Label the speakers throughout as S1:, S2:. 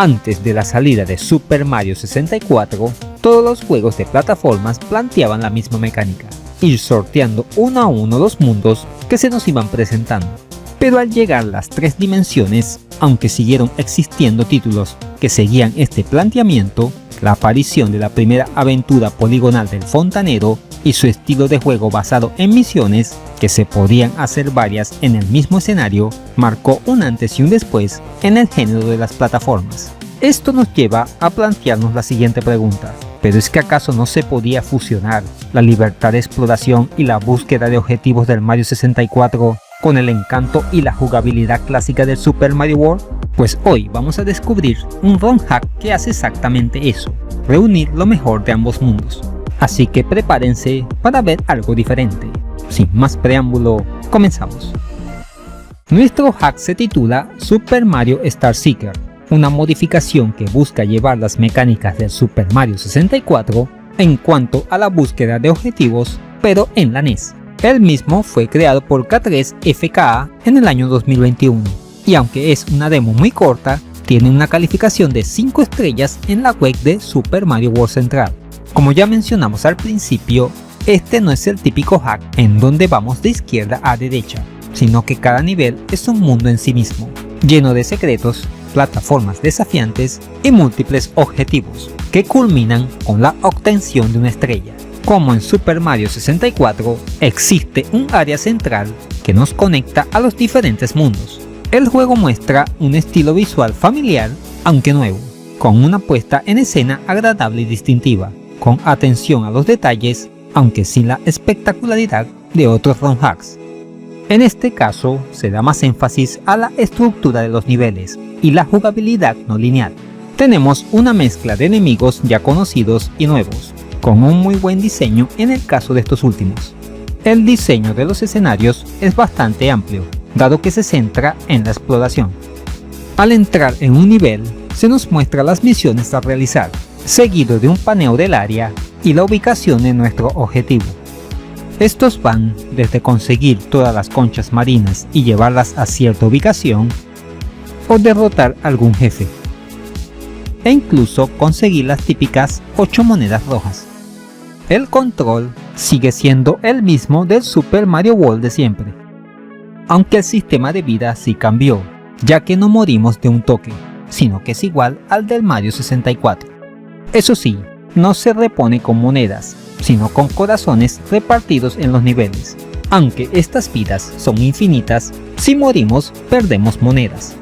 S1: Antes de la salida de Super Mario 64, todos los juegos de plataformas planteaban la misma mecánica, ir sorteando uno a uno los mundos que se nos iban presentando. Pero al llegar las 3 dimensiones, aunque siguieron existiendo títulos que seguían este planteamiento, la aparición de la primera aventura poligonal del fontanero y su estilo de juego basado en misiones, que se podían hacer varias en el mismo escenario, marcó un antes y un después en el género de las plataformas. Esto nos lleva a plantearnos la siguiente pregunta: ¿pero es que acaso no se podía fusionar la libertad de exploración y la búsqueda de objetivos del Mario 64 con el encanto y la jugabilidad clásica del Super Mario World? Pues hoy vamos a descubrir un ROM hack que hace exactamente eso, reunir lo mejor de ambos mundos. Así que prepárense para ver algo diferente. Sin más preámbulo, comenzamos. Nuestro hack se titula Super Mario Star Seeker, una modificación que busca llevar las mecánicas del Super Mario 64 en cuanto a la búsqueda de objetivos, pero en la NES. El mismo fue creado por K3FKA en el año 2021, y aunque es una demo muy corta, tiene una calificación de 5 estrellas en la web de Super Mario World Central. Como ya mencionamos al principio, este no es el típico hack en donde vamos de izquierda a derecha, sino que cada nivel es un mundo en sí mismo, lleno de secretos, plataformas desafiantes y múltiples objetivos, que culminan con la obtención de una estrella. Como en Super Mario 64, existe un área central que nos conecta a los diferentes mundos. El juego muestra un estilo visual familiar, aunque nuevo, con una puesta en escena agradable y distintiva, con atención a los detalles, aunque sin la espectacularidad de otros ROM hacks. En este caso, se da más énfasis a la estructura de los niveles y la jugabilidad no lineal. Tenemos una mezcla de enemigos ya conocidos y nuevos, con un muy buen diseño en el caso de estos últimos. El diseño de los escenarios es bastante amplio, dado que se centra en la exploración. Al entrar en un nivel, se nos muestra las misiones a realizar, seguido de un paneo del área y la ubicación de nuestro objetivo. Estos van desde conseguir todas las conchas marinas y llevarlas a cierta ubicación, o derrotar algún jefe, e incluso conseguir las típicas 8 monedas rojas. El control sigue siendo el mismo del Super Mario World de siempre, aunque el sistema de vida sí cambió, ya que no morimos de un toque, sino que es igual al del Mario 64. Eso sí, no se repone con monedas, sino con corazones repartidos en los niveles. Aunque estas vidas son infinitas, si morimos perdemos monedas.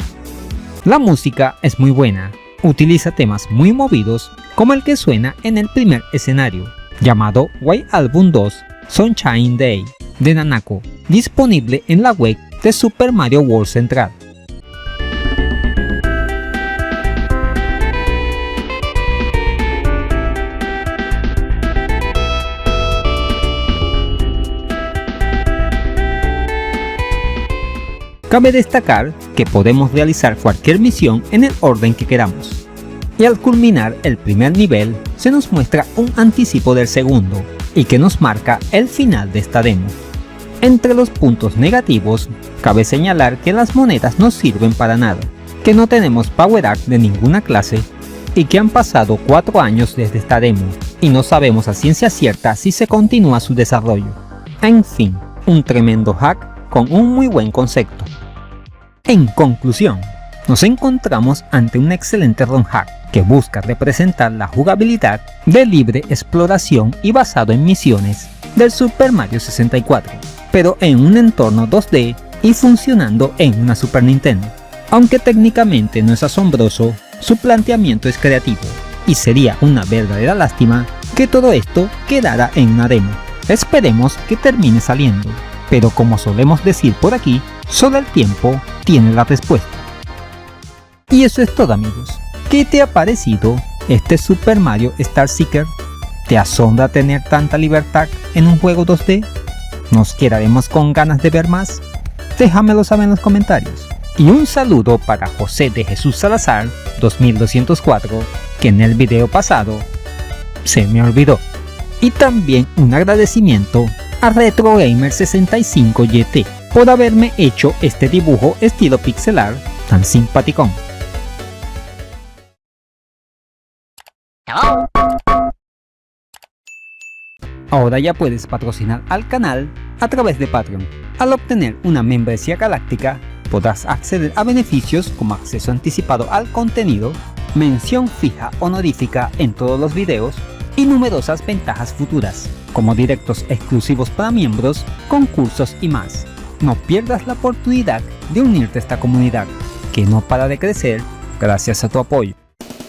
S1: La música es muy buena, utiliza temas muy movidos como el que suena en el primer escenario, llamado White Album 2 Sunshine Day de Nanako, disponible en la web de Super Mario World Central. Cabe destacar que podemos realizar cualquier misión en el orden que queramos, y al culminar el primer nivel se nos muestra un anticipo del segundo y que nos marca el final de esta demo. Entre los puntos negativos, cabe señalar que las monedas no sirven para nada, que no tenemos power up de ninguna clase y que han pasado 4 años desde esta demo y no sabemos a ciencia cierta si se continúa su desarrollo. En fin, un tremendo hack con un muy buen concepto. En conclusión, nos encontramos ante un excelente ROM hack que busca representar la jugabilidad de libre exploración y basado en misiones del Super Mario 64, pero en un entorno 2D y funcionando en una Super Nintendo. Aunque técnicamente no es asombroso, su planteamiento es creativo y sería una verdadera lástima que todo esto quedara en una demo. Esperemos que termine saliendo, pero como solemos decir por aquí, solo el tiempo tiene la respuesta. Y eso es todo, amigos. ¿Qué te ha parecido este Super Mario Star Seeker? ¿Te asombra tener tanta libertad en un juego 2D? ¿Nos quedaremos con ganas de ver más? Déjamelo saber en los comentarios. Y un saludo para José de Jesús Salazar 2204, que en el video pasado se me olvidó. Y también un agradecimiento a RetroGamer65YT por haberme hecho este dibujo estilo pixelar tan simpaticón. Ahora ya puedes patrocinar al canal a través de Patreon. Al obtener una membresía galáctica, podrás acceder a beneficios como acceso anticipado al contenido, mención fija honorífica en todos los videos y numerosas ventajas futuras, como directos exclusivos para miembros, concursos y más. No pierdas la oportunidad de unirte a esta comunidad, que no para de crecer gracias a tu apoyo.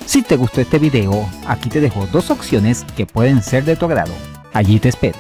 S1: Si te gustó este video, aquí te dejo dos opciones que pueden ser de tu agrado. Allí te espero.